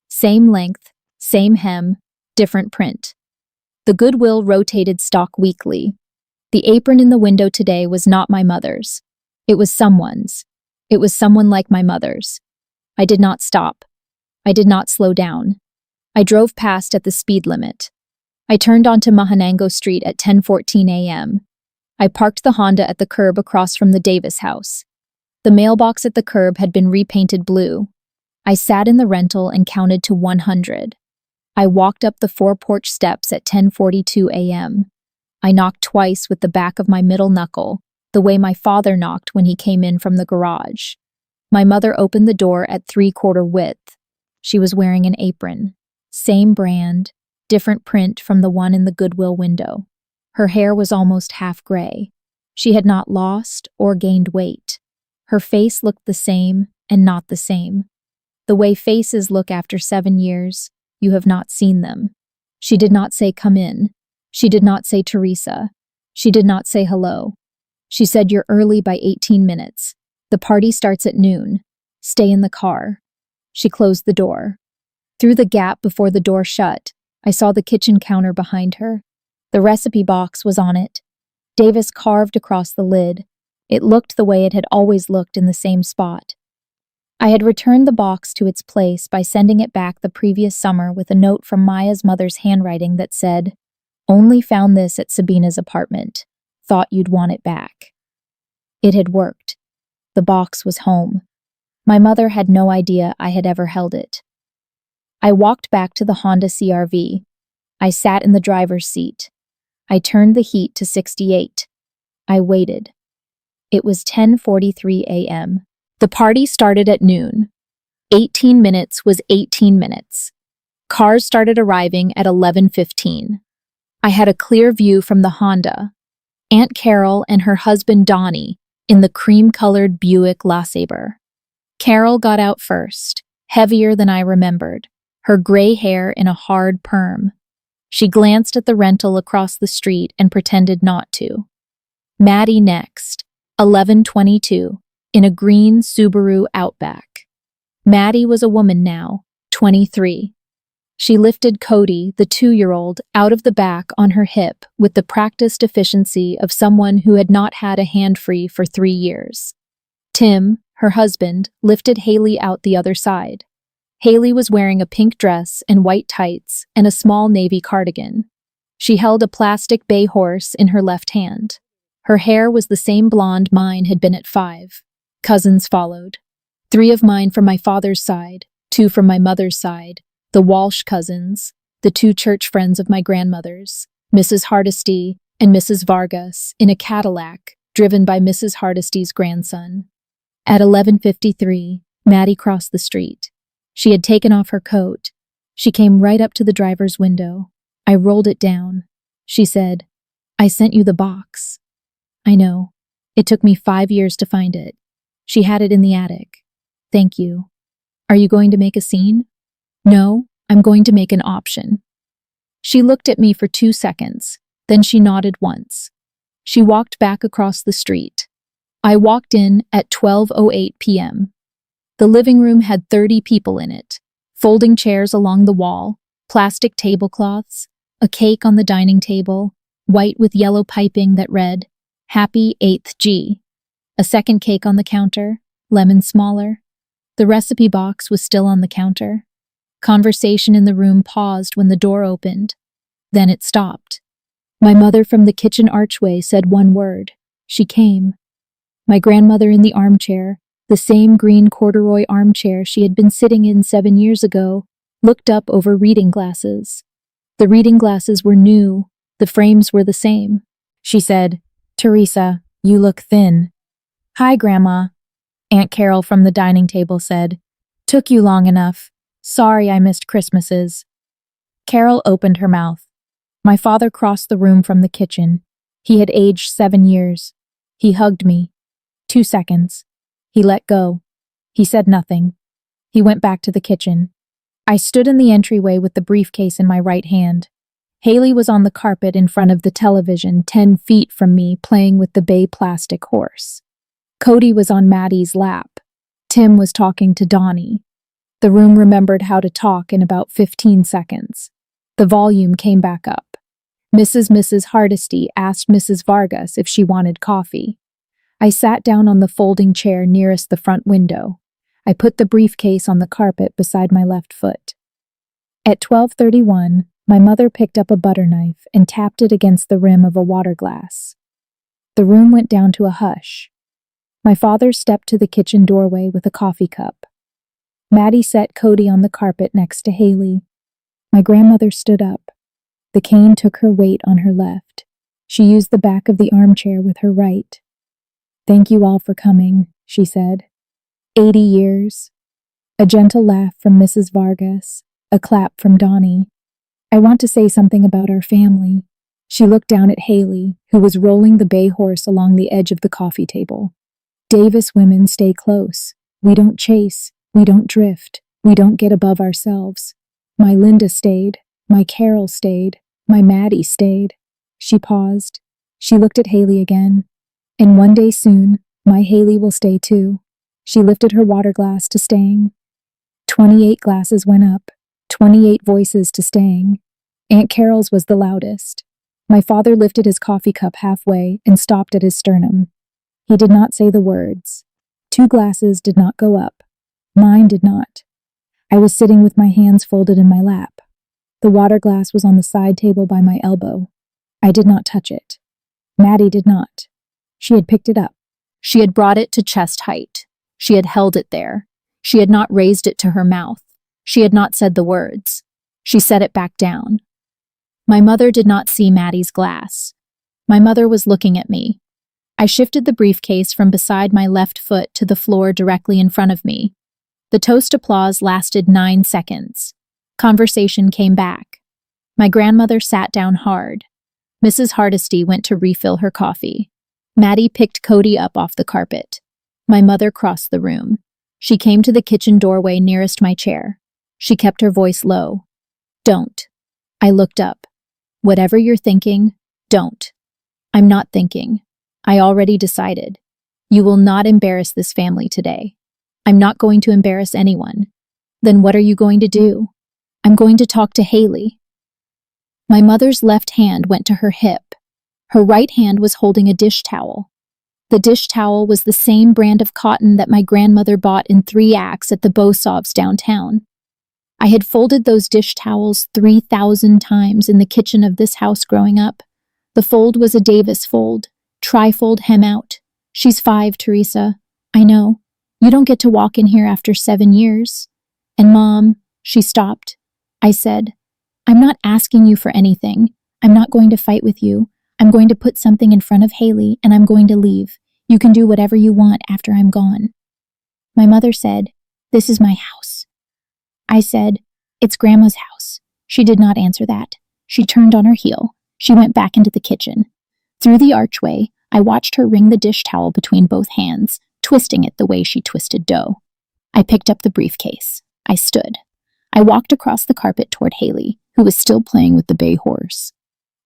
Same length, same hem, different print. The Goodwill rotated stock weekly. The apron in the window today was not my mother's. It was someone's. It was someone like my mother's. I did not stop. I did not slow down. I drove past at the speed limit. I turned onto Mahanango Street at 10:14 a.m. I parked the Honda at the curb across from the Davis house. The mailbox at the curb had been repainted blue. I sat in the rental and counted to 100. I walked up the four-porch steps at 10:42 a.m. I knocked twice with the back of my middle knuckle, the way my father knocked when he came in from the garage. My mother opened the door at 3/4 width. She was wearing an apron. Same brand, different print from the one in the Goodwill window. Her hair was almost half gray. She had not lost or gained weight. Her face looked the same and not the same. The way faces look after 7 years, you have not seen them. She did not say come in. She did not say Theresa. She did not say hello. She said you're early by 18 minutes. The party starts at noon. Stay in the car. She closed the door. Through the gap before the door shut, I saw the kitchen counter behind her. The recipe box was on it. Davis carved across the lid. It looked the way it had always looked in the same spot. I had returned the box to its place by sending it back the previous summer with a note from Maya's mother's handwriting that said, "Only found this at Sabina's apartment. Thought you'd want it back." It had worked. The box was home. My mother had no idea I had ever held it. I walked back to the Honda CR-V. I sat in the driver's seat. I turned the heat to 68. I waited. It was 10:43 a.m. The party started at noon. 18 minutes was 18 minutes. Cars started arriving at 11:15. I had a clear view from the Honda. Aunt Carol and her husband Donnie in the cream-colored Buick LeSabre. Carol got out first, heavier than I remembered, her gray hair in a hard perm. She glanced at the rental across the street and pretended not to. Maddie next, 11:22, in a green Subaru Outback. Maddie was a woman now, 23. She lifted Cody, the 2-year-old, out of the back on her hip with the practiced efficiency of someone who had not had a hand free for 3 years. Tim, her husband, lifted Haley out the other side. Haley was wearing a pink dress and white tights and a small navy cardigan. She held a plastic bay horse in her left hand. Her hair was the same blonde mine had been at 5. Cousins followed. 3 of mine from my father's side, 2 from my mother's side, the Walsh cousins, the 2 church friends of my grandmother's, Mrs. Hardesty and Mrs. Vargas, in a Cadillac, driven by Mrs. Hardesty's grandson. At 11:53, Maddie crossed the street. She had taken off her coat. She came right up to the driver's window. I rolled it down. She said, "I sent you the box." "I know. It took me 5 years to find it. She had it in the attic. Thank you. Are you going to make a scene?" "No, I'm going to make an option." She looked at me for 2 seconds, then she nodded once. She walked back across the street. I walked in at 12:08 p.m. The living room had 30 people in it, folding chairs along the wall, plastic tablecloths, a cake on the dining table, white with yellow piping that read, "Happy 8th G." A second cake on the counter, lemon smaller. The recipe box was still on the counter. Conversation in the room paused when the door opened. Then it stopped. My mother from the kitchen archway said one word. She came. My grandmother in the armchair, the same green corduroy armchair she had been sitting in 7 years ago, looked up over reading glasses. The reading glasses were new. The frames were the same. She said, "Theresa, you look thin." "Hi, Grandma," Aunt Carol from the dining table said. "Took you long enough. Sorry I missed Christmases." Carol opened her mouth. My father crossed the room from the kitchen. He had aged 7 years. He hugged me. 2 seconds. He let go. He said nothing. He went back to the kitchen. I stood in the entryway with the briefcase in my right hand. Haley was on the carpet in front of the television 10 feet from me playing with the bay plastic horse. Cody was on Maddie's lap. Tim was talking to Donnie. The room remembered how to talk in about 15 seconds. The volume came back up. Mrs. Hardesty asked Mrs. Vargas if she wanted coffee. I sat down on the folding chair nearest the front window. I put the briefcase on the carpet beside my left foot. At 12:31, my mother picked up a butter knife and tapped it against the rim of a water glass. The room went down to a hush. My father stepped to the kitchen doorway with a coffee cup. Maddie set Cody on the carpet next to Haley. My grandmother stood up. The cane took her weight on her left. She used the back of the armchair with her right. "Thank you all for coming," she said. 80 years. A gentle laugh from Mrs. Vargas, a clap from Donnie. "I want to say something about our family." She looked down at Haley, who was rolling the bay horse along the edge of the coffee table. "Davis women stay close. We don't chase. We don't drift. We don't get above ourselves. My Linda stayed. My Carol stayed. My Maddie stayed." She paused. She looked at Haley again. "And one day soon, my Haley will stay too." She lifted her water glass to staying. 28 glasses went up, 28 voices to staying. Aunt Carol's was the loudest. My father lifted his coffee cup halfway and stopped at his sternum. He did not say the words. 2 glasses did not go up. Mine did not. I was sitting with my hands folded in my lap. The water glass was on the side table by my elbow. I did not touch it. Maddie did not. She had picked it up. She had brought it to chest height. She had held it there. She had not raised it to her mouth. She had not said the words. She set it back down. My mother did not see Maddie's glass. My mother was looking at me. I shifted the briefcase from beside my left foot to the floor directly in front of me. The toast applause lasted 9 seconds. Conversation came back. My grandmother sat down hard. Mrs. Hardesty went to refill her coffee. Maddie picked Cody up off the carpet. My mother crossed the room. She came to the kitchen doorway nearest my chair. She kept her voice low. "Don't." I looked up. "Whatever you're thinking, don't." "I'm not thinking. I already decided. You will not embarrass this family today. I'm not going to embarrass anyone." "Then what are you going to do?" "I'm going to talk to Haley." My mother's left hand went to her hip. Her right hand was holding a dish towel. The dish towel was the same brand of cotton that my grandmother bought in 3 acts at the Bosovs downtown. I had folded those dish towels 3,000 times in the kitchen of this house growing up. The fold was a Davis fold, tri-fold hem out. "She's 5, Theresa. I know. You don't get to walk in here after 7 years. And Mom," she stopped. I said, "I'm not asking you for anything. I'm not going to fight with you. I'm going to put something in front of Haley and I'm going to leave. You can do whatever you want after I'm gone." My mother said, "This is my house." I said, "It's Grandma's house." She did not answer that. She turned on her heel. She went back into the kitchen. Through the archway, I watched her wring the dish towel between both hands, twisting it the way she twisted dough. I picked up the briefcase. I stood. I walked across the carpet toward Haley, who was still playing with the bay horse.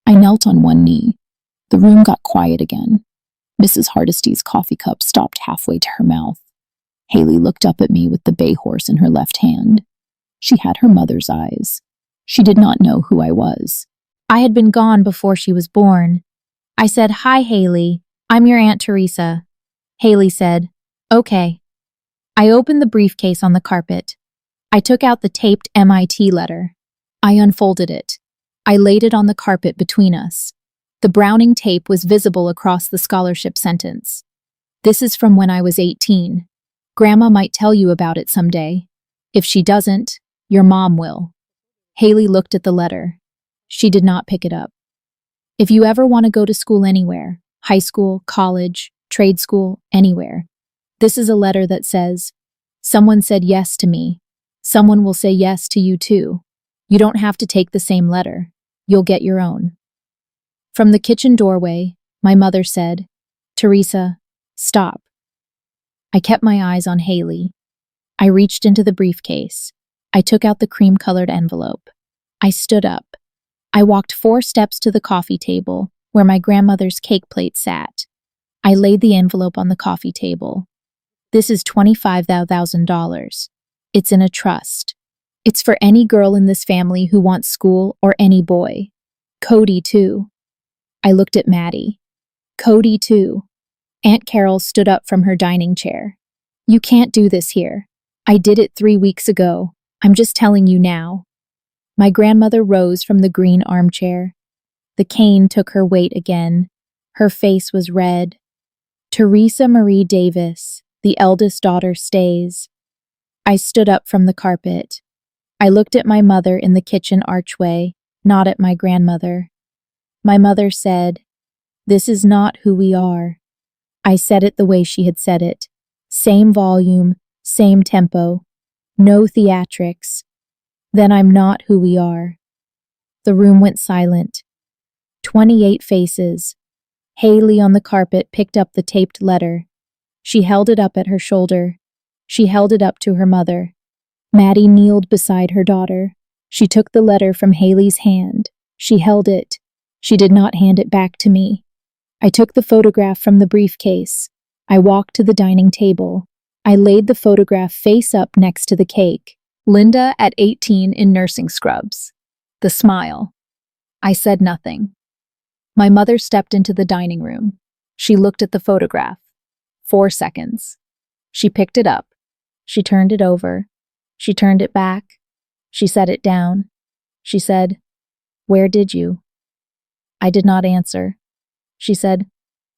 I knelt on one knee. The room got quiet again. Mrs. Hardesty's coffee cup stopped halfway to her mouth. Haley looked up at me with the bay horse in her left hand. She had her mother's eyes. She did not know who I was. I had been gone before she was born. I said, "Hi, Haley. I'm your Aunt Theresa." Haley said, "Okay." I opened the briefcase on the carpet. I took out the taped MIT letter. I unfolded it. I laid it on the carpet between us. The browning tape was visible across the scholarship sentence. "This is from when I was 18. Grandma might tell you about it someday. If she doesn't, your mom will." Haley looked at the letter. She did not pick it up. "If you ever want to go to school anywhere, high school, college, trade school, anywhere, this is a letter that says, 'Someone said yes to me. Someone will say yes to you too. You don't have to take the same letter. You'll get your own.'" From the kitchen doorway, my mother said, "Theresa, stop." I kept my eyes on Haley. I reached into the briefcase. I took out the cream-colored envelope. I stood up. I walked 4 steps to the coffee table, where my grandmother's cake plate sat. I laid the envelope on the coffee table. This is $25,000. It's in a trust. It's for any girl in this family who wants school or any boy. Cody, too. I looked at Maddie. Cody, too. Aunt Carol stood up from her dining chair. You can't do this here. I did it 3 weeks ago. I'm just telling you now. My grandmother rose from the green armchair. The cane took her weight again. Her face was red. Theresa Marie Davis, the eldest daughter, stays. I stood up from the carpet. I looked at my mother in the kitchen archway, not at my grandmother. My mother said, "This is not who we are." I said it the way she had said it. Same volume, same tempo. No theatrics. Then I'm not who we are. The room went silent. 28 faces. Haley on the carpet picked up the taped letter. She held it up at her shoulder. She held it up to her mother. Maddie kneeled beside her daughter. She took the letter from Haley's hand. She held it. She did not hand it back to me. I took the photograph from the briefcase. I walked to the dining table. I laid the photograph face up next to the cake. Linda at 18 in nursing scrubs. The smile. I said nothing. My mother stepped into the dining room. She looked at the photograph. 4 seconds. She picked it up. She turned it over. She turned it back. She set it down. She said, "Where did you?" I did not answer. She said,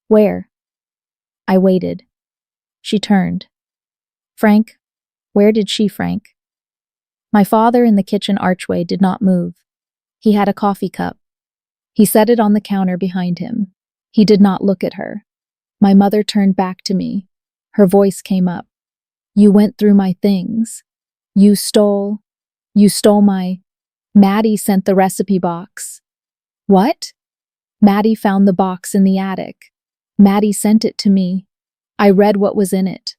"Where?" I waited. She turned. "Frank, where did she, Frank?" My father in the kitchen archway did not move. He had a coffee cup. He set it on the counter behind him. He did not look at her. My mother turned back to me. Her voice came up. "You went through my things. You stole my—" Maddie sent the recipe box. What? Maddie found the box in the attic. Maddie sent it to me. I read what was in it.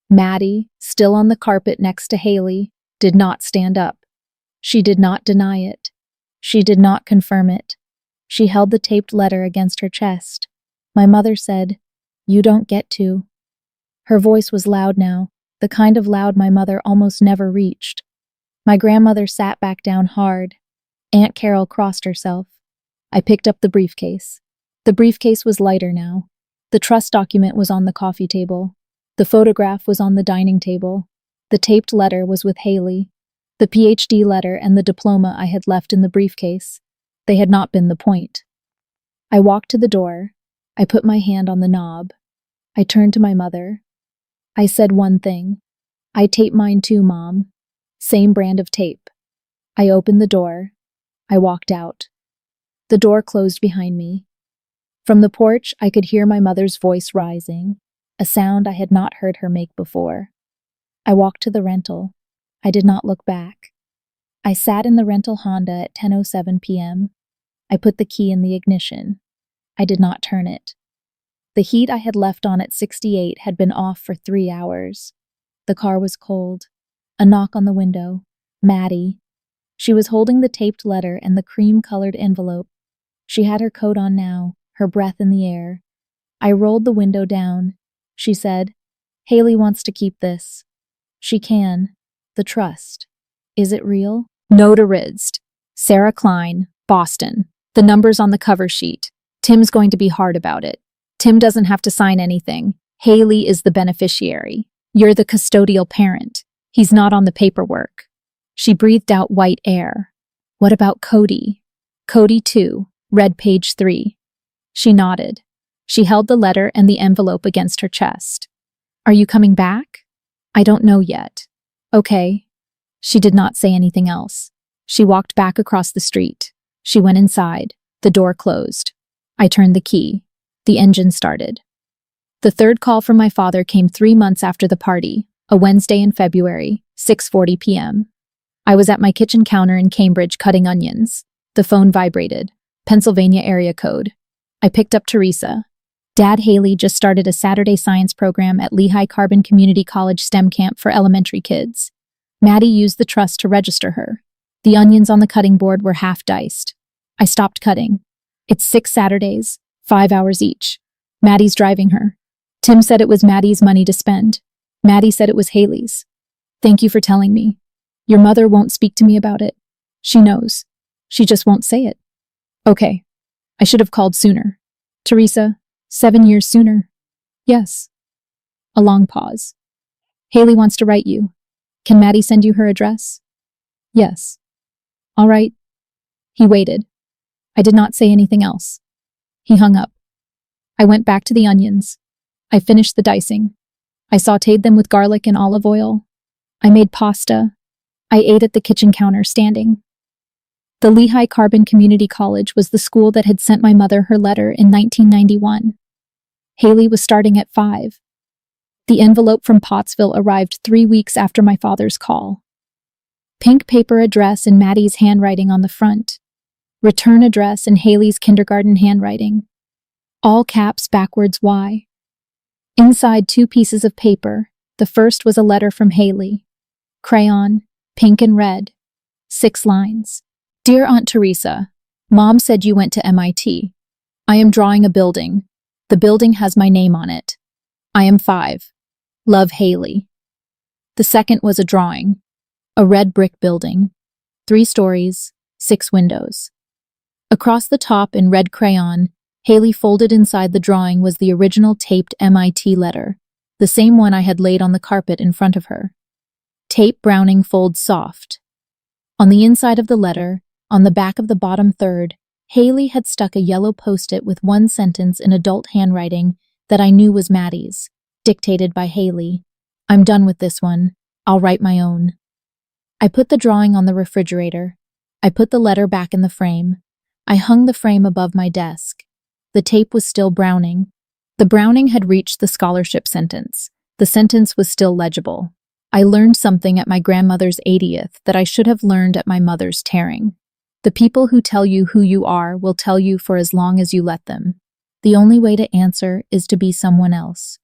Maddie, still on the carpet next to Haley, did not stand up. She did not deny it. She did not confirm it. She held the taped letter against her chest. My mother said, "You don't get to." Her voice was loud now, the kind of loud my mother almost never reached. My grandmother sat back down hard. Aunt Carol crossed herself. I picked up the briefcase. The briefcase was lighter now. The trust document was on the coffee table. The photograph was on the dining table. The taped letter was with Haley. The PhD letter and the diploma I had left in the briefcase. They had not been the point. I walked to the door. I put my hand on the knob. I turned to my mother. I said one thing. "I tape mine too, Mom. Same brand of tape." I opened the door. I walked out. The door closed behind me. From the porch, I could hear my mother's voice rising, a sound I had not heard her make before. I walked to the rental. I did not look back. I sat in the rental Honda at 10:07 p.m. I put the key in the ignition. I did not turn it. The heat I had left on at 68 had been off for 3 hours. The car was cold. A knock on the window. Maddie. She was holding the taped letter and the cream-colored envelope. She had her coat on now, her breath in the air. I rolled the window down. She said, "Haley wants to keep this." "She can. The trust. Is it real?" Notarized. Sarah Klein, Boston. The number's on the cover sheet. Tim's going to be hard about it. Tim doesn't have to sign anything. Haley is the beneficiary. You're the custodial parent. He's not on the paperwork. She breathed out white air. "What about Cody?" "Cody, too. Read page 3. She nodded. She held the letter and the envelope against her chest. "Are you coming back?" "I don't know yet." "Okay." She did not say anything else. She walked back across the street. She went inside. The door closed. I turned the key. The engine started. The third call from my father came 3 months after the party, a Wednesday in February, 6:40 p.m. I was at my kitchen counter in Cambridge cutting onions. The phone vibrated. Pennsylvania area code. I picked up Theresa. Dad, Haley just started a Saturday science program at Lehigh Carbon Community College STEM camp for elementary kids. Maddie used the trust to register her. The onions on the cutting board were half diced. I stopped cutting. It's 6 Saturdays, 5 hours each. Maddie's driving her. Tim said it was Maddie's money to spend. Maddie said it was Haley's. Thank you for telling me. Your mother won't speak to me about it. She knows. She just won't say it. Okay. I should have called sooner. Theresa, 7 years sooner. Yes. A long pause. Haley wants to write you. Can Maddie send you her address? Yes. All right. He waited. I did not say anything else. He hung up. I went back to the onions. I finished the dicing. I sautéed them with garlic and olive oil. I made pasta. I ate at the kitchen counter standing. The Lehigh Carbon Community College was the school that had sent my mother her letter in 1991. Haley was starting at 5. The envelope from Pottsville arrived 3 weeks after my father's call. Pink paper address in Maddie's handwriting on the front. Return address in Haley's kindergarten handwriting. All caps backwards Y. Inside 2 pieces of paper, the first was a letter from Haley. Crayon, pink and red. 6 lines. Dear Aunt Theresa, Mom said you went to MIT. I am drawing a building. The building has my name on it. I am 5. Love, Haley. The second was a drawing. A red brick building. 3 stories, 6 windows. Across the top in red crayon, Haley folded inside the drawing was the original taped MIT letter, the same one I had laid on the carpet in front of her. Tape browning folds soft. On the inside of the letter, on the back of the bottom third, Haley had stuck a yellow post-it with 1 sentence in adult handwriting that I knew was Maddie's, dictated by Haley. I'm done with this one. I'll write my own. I put the drawing on the refrigerator. I put the letter back in the frame. I hung the frame above my desk. The tape was still browning. The browning had reached the scholarship sentence. The sentence was still legible. I learned something at my grandmother's 80th that I should have learned at my mother's tearing. The people who tell you who you are will tell you for as long as you let them. The only way to answer is to be someone else.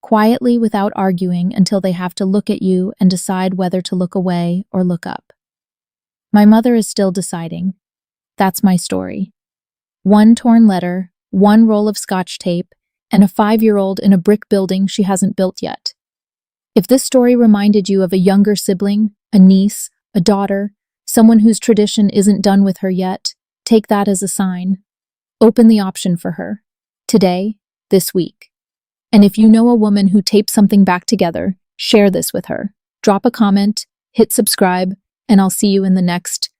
Quietly, without arguing, until they have to look at you and decide whether to look away or look up. My mother is still deciding. That's my story. 1 torn letter, 1 roll of Scotch tape, and a 5-year-old in a brick building she hasn't built yet. If this story reminded you of a younger sibling, a niece, a daughter, someone whose tradition isn't done with her yet, take that as a sign. Open the option for her. Today, this week. And if you know a woman who taped something back together, share this with her. Drop a comment, hit subscribe, and I'll see you in the next